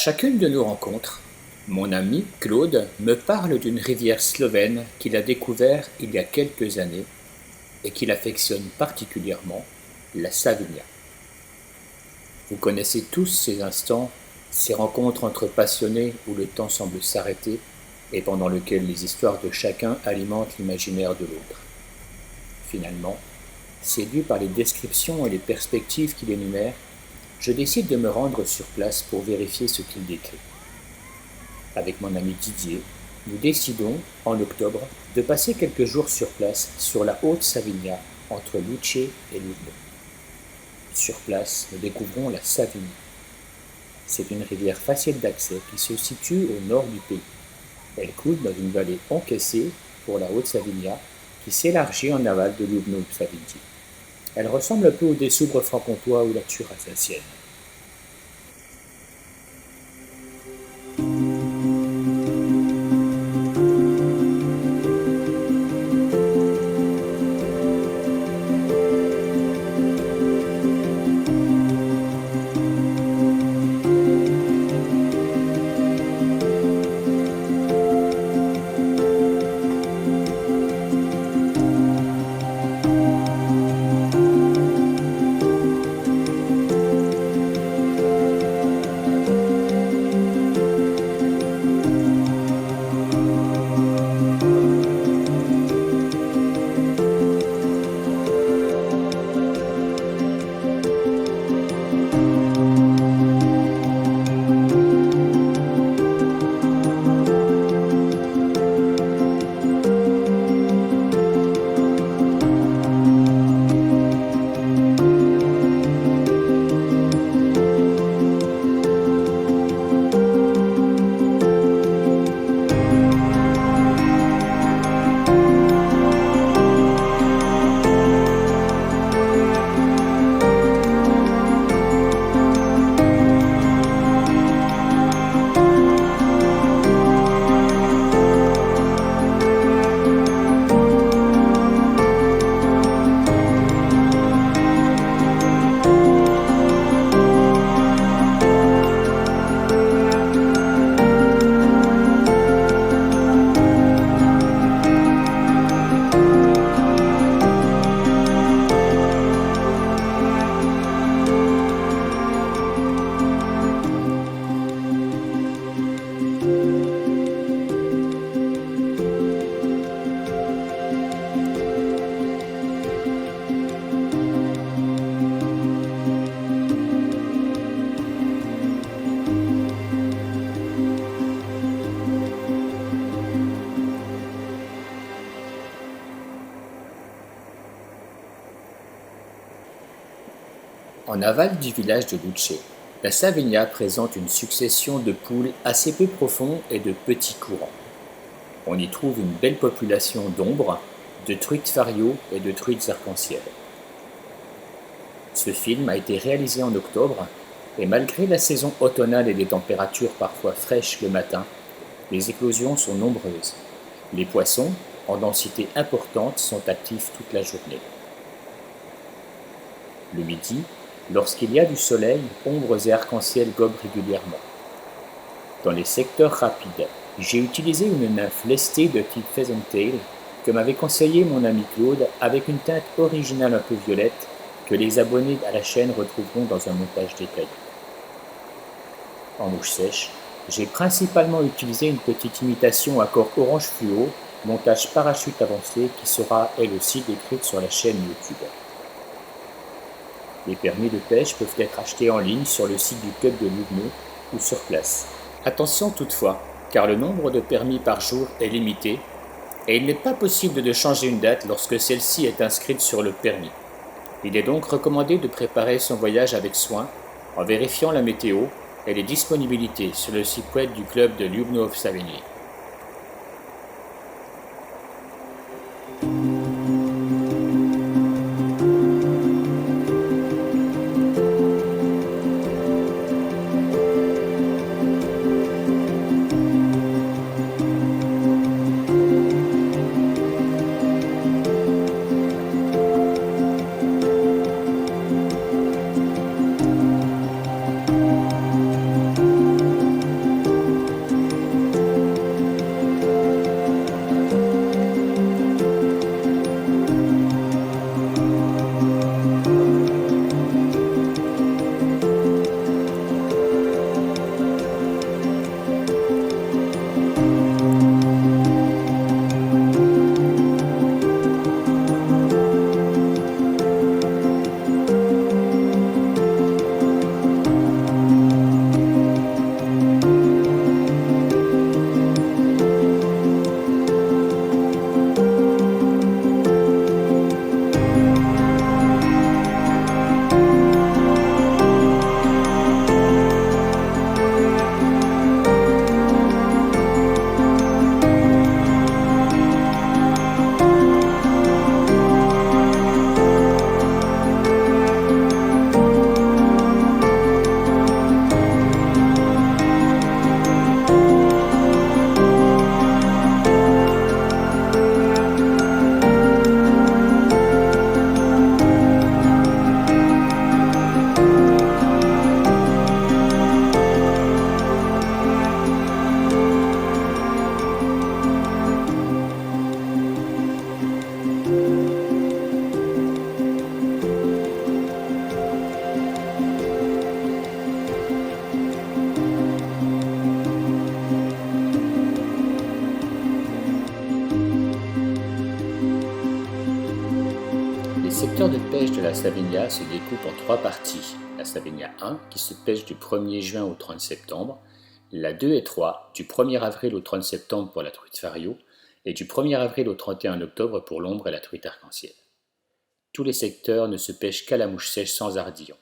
chacune de nos rencontres, mon ami Claude me parle d'une rivière slovène qu'il a découvert il y a quelques années et qu'il affectionne particulièrement, la Savinia. Vous connaissez tous ces instants, ces rencontres entre passionnés où le temps semble s'arrêter et pendant lesquelles les histoires de chacun alimentent l'imaginaire de l'autre. Finalement, séduit par les descriptions et les perspectives qu'il énumère, je décide de me rendre sur place pour vérifier ce qu'il décrit. Avec mon ami Didier, nous décidons, en octobre, de passer quelques jours sur place, sur la Haute-Savinia, entre Lecce et Ljubno. Sur place, nous découvrons la Savigne. C'est une rivière facile d'accès qui se situe au nord du pays. Elle coule dans une vallée encaissée pour la Haute-Savinia qui s'élargit en aval de Ljubno-Savigne. Elle ressemble un peu au Dessoubre franc-comtois ou la Ture alsacienne. En aval du village de Lecce, la Savinia présente une succession de pools assez peu profonds et de petits courants. On y trouve une belle population d'ombres, de truites fario et de truites arc-en-ciel. Ce film a été réalisé en octobre et malgré la saison automnale et des températures parfois fraîches le matin, les éclosions sont nombreuses. Les poissons, en densité importante, sont actifs toute la journée. Le midi, lorsqu'il y a du soleil, ombres et arc-en-ciel gobent régulièrement. Dans les secteurs rapides, j'ai utilisé une nymphe lestée de type Pheasant-tail que m'avait conseillé mon ami Claude avec une teinte originale un peu violette que les abonnés à la chaîne retrouveront dans un montage détaillé. En mouche sèche, j'ai principalement utilisé une petite imitation à corps orange fluo, montage parachute avancé qui sera elle aussi décrite sur la chaîne YouTube. Les permis de pêche peuvent être achetés en ligne sur le site du club de Ljubno ou sur place. Attention toutefois, car le nombre de permis par jour est limité et il n'est pas possible de changer une date lorsque celle-ci est inscrite sur le permis. Il est donc recommandé de préparer son voyage avec soin en vérifiant la météo et les disponibilités sur le site web du club de Ljubno-Savigne. secteur de pêche de la Savinia se découpe en trois parties. La Savinia 1, qui se pêche du 1er juin au 30 septembre, la 2 et 3, du 1er avril au 30 septembre pour la truite fario, et du 1er avril au 31 octobre pour l'ombre et la truite arc-en-ciel. Tous les secteurs ne se pêchent qu'à la mouche sèche sans ardillon.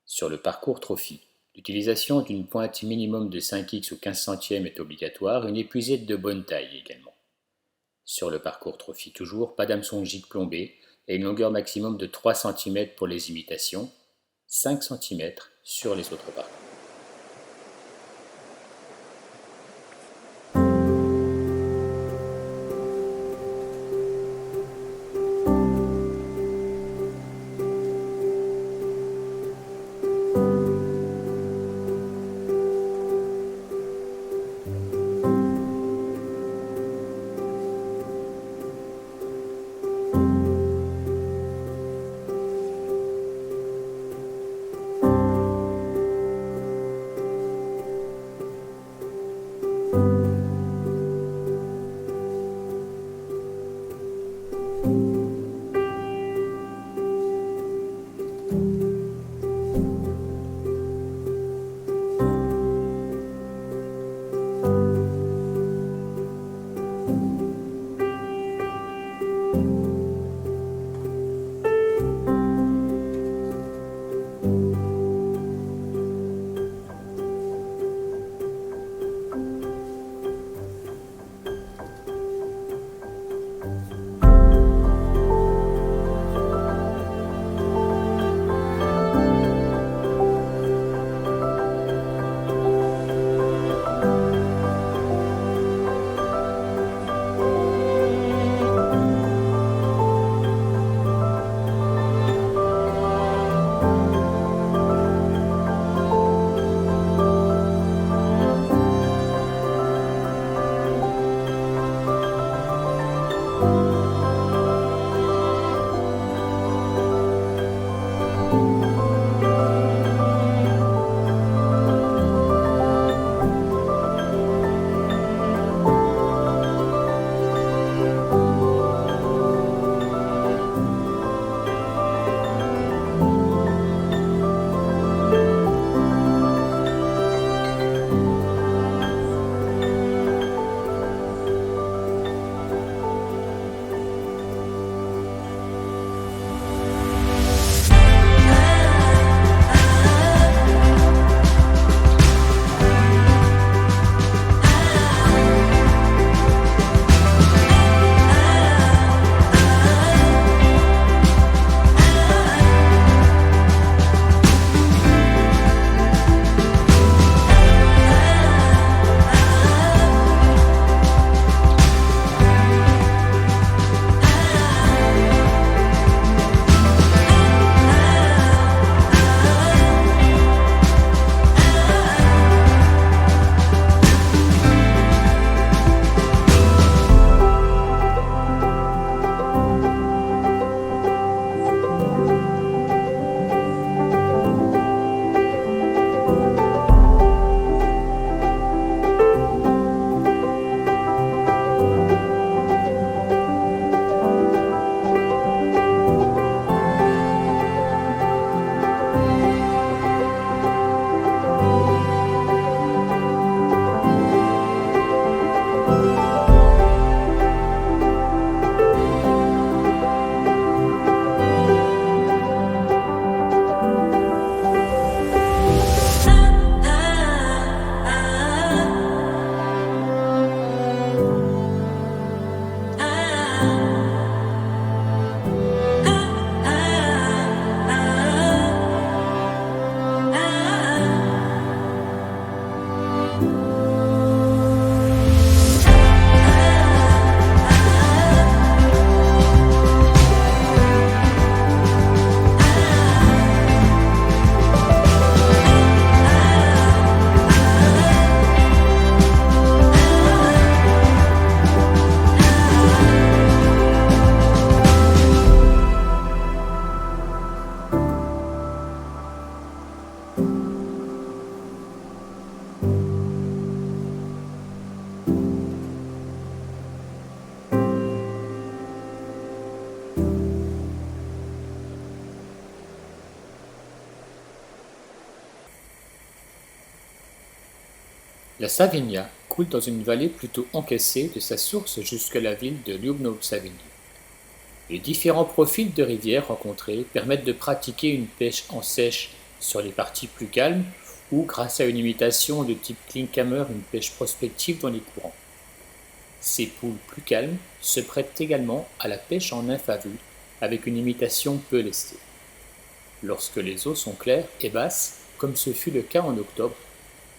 Sur le parcours trophy, l'utilisation d'une pointe minimum de 5x ou 15 centièmes est obligatoire, une épuisette de bonne taille également. Sur le parcours trophy toujours, pas d'hameçon gigue plombé et une longueur maximum de 3 cm pour les imitations, 5 cm sur les autres parcours. La Savinja coule dans une vallée plutôt encaissée de sa source jusqu'à la ville de Ljubno-Savinj. Les différents profils de rivière rencontrés permettent de pratiquer une pêche en sèche sur les parties plus calmes ou, grâce à une imitation de type Klinkhammer, une pêche prospective dans les courants. Ces poules plus calmes se prêtent également à la pêche en nymphe à vue avec une imitation peu lestée. Lorsque les eaux sont claires et basses, comme ce fut le cas en octobre,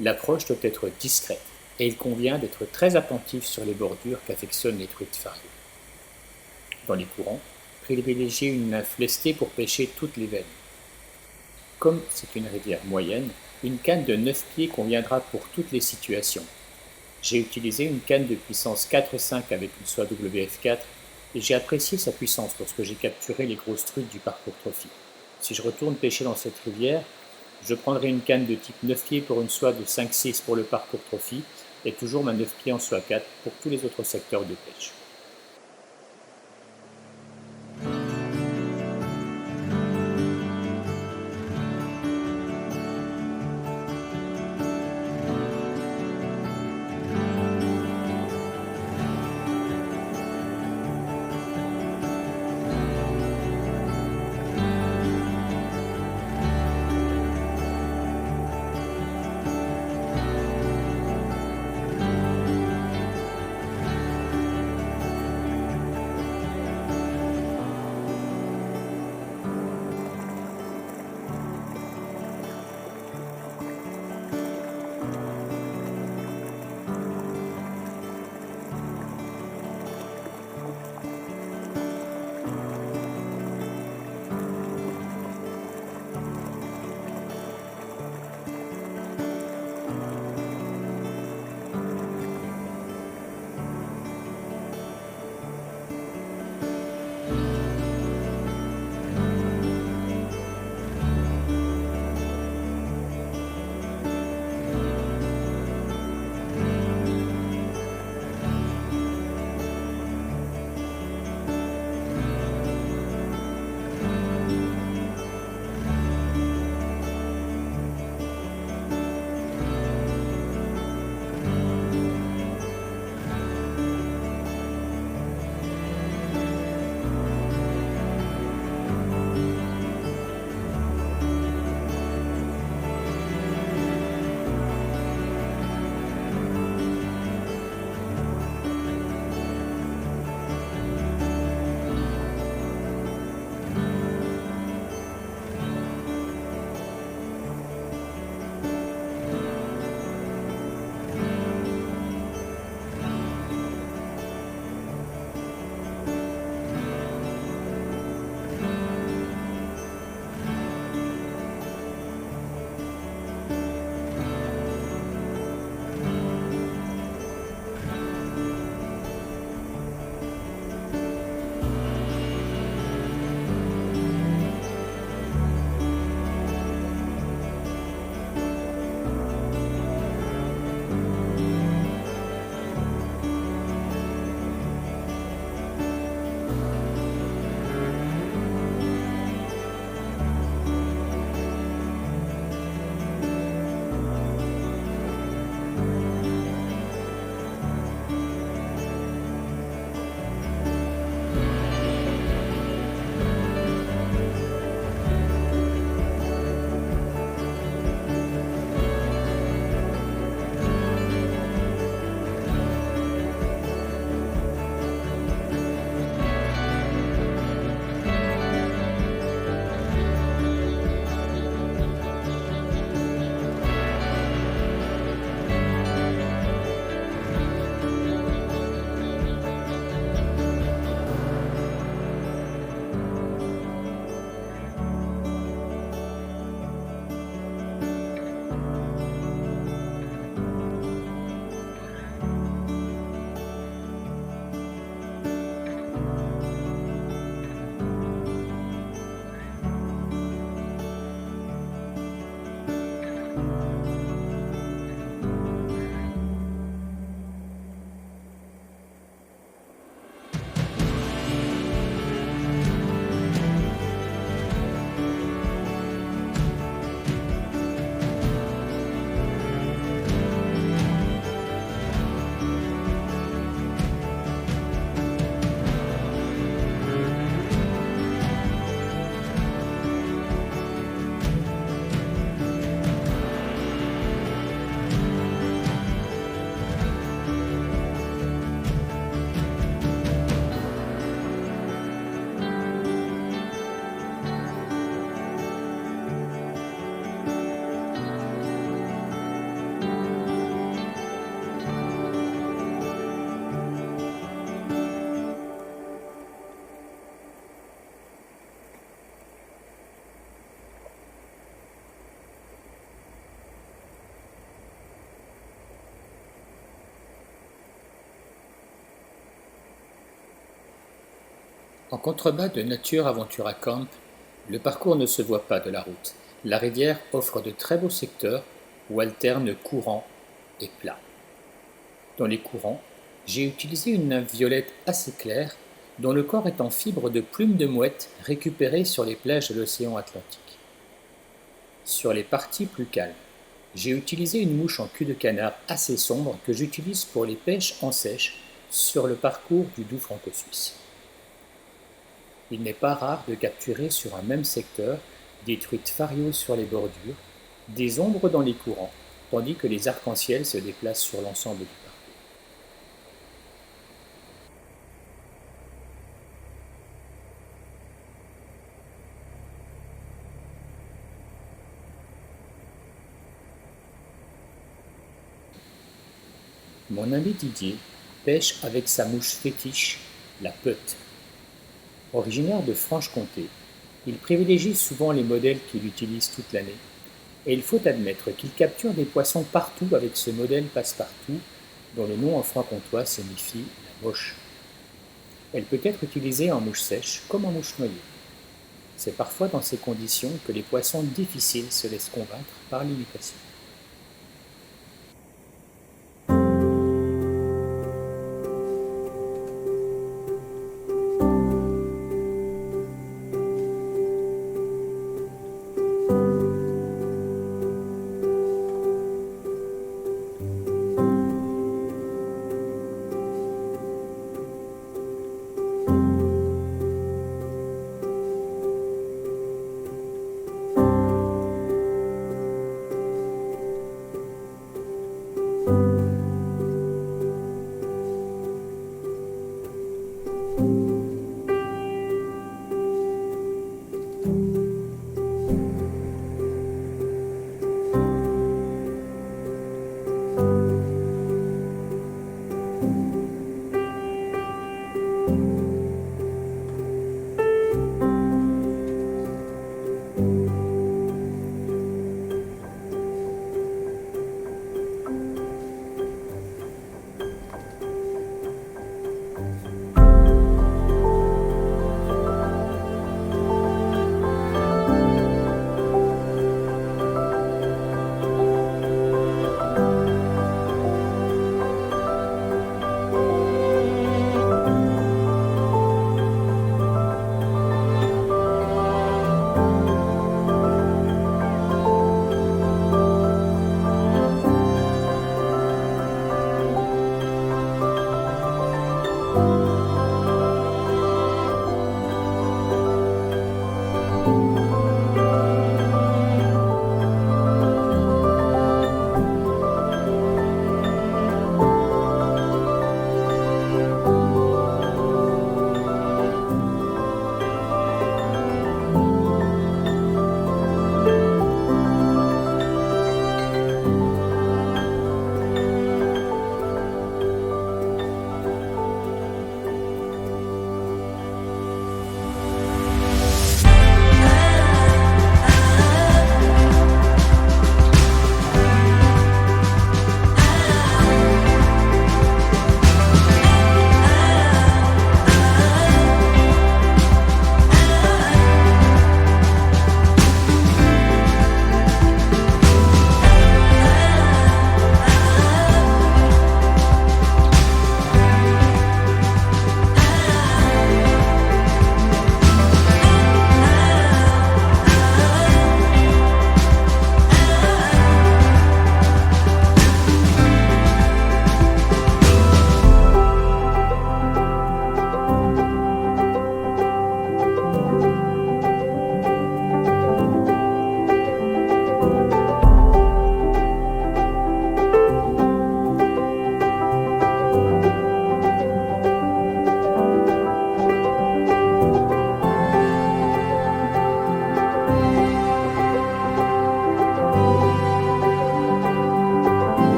l'approche doit être discrète et il convient d'être très attentif sur les bordures qu'affectionnent les truites fariées. Dans les courants, privilégiez une nymphe lestée pour pêcher toutes les veines. Comme c'est une rivière moyenne, une canne de 9 pieds conviendra pour toutes les situations. J'ai utilisé une canne de puissance 4-5 avec une soie WF4 et j'ai apprécié sa puissance lorsque j'ai capturé les grosses truites du parcours trophy. Si je retourne pêcher dans cette rivière, je prendrai une canne de type 9 pieds pour une soie de 5-6 pour le parcours trophy et toujours ma 9 pieds en soie 4 pour tous les autres secteurs de pêche. En contrebas de Nature Aventura Camp, le parcours ne se voit pas de la route. La rivière offre de très beaux secteurs où alternent courants et plats. Dans les courants, j'ai utilisé une nymphe violette assez claire dont le corps est en fibre de plumes de mouette récupérées sur les plages de l'océan Atlantique. Sur les parties plus calmes, j'ai utilisé une mouche en cul de canard assez sombre que j'utilise pour les pêches en sèche sur le parcours du Doubs franco-suisse. Il n'est pas rare de capturer sur un même secteur des truites farios sur les bordures, des ombres dans les courants, tandis que les arcs-en-ciel se déplacent sur l'ensemble du parc. Mon ami Didier pêche avec sa mouche fétiche, la peute. Originaire de Franche-Comté, il privilégie souvent les modèles qu'il utilise toute l'année, et il faut admettre qu'il capture des poissons partout avec ce modèle passe-partout, dont le nom en franc-comtois signifie la moche. Elle peut être utilisée en mouche sèche comme en mouche noyée. C'est parfois dans ces conditions que les poissons difficiles se laissent convaincre par l'imitation.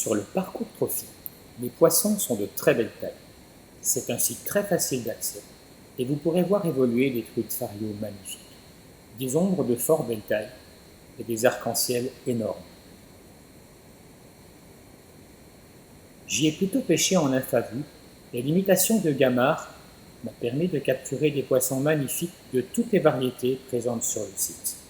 Sur le parcours Trophy, les poissons sont de très belle taille. C'est un site très facile d'accès et vous pourrez voir évoluer des truites fario magnifiques, des ombres de fort belle taille et des arcs-en-ciel énormes. J'y ai plutôt pêché en infavue et l'imitation de gamard m'a permis de capturer des poissons magnifiques de toutes les variétés présentes sur le site.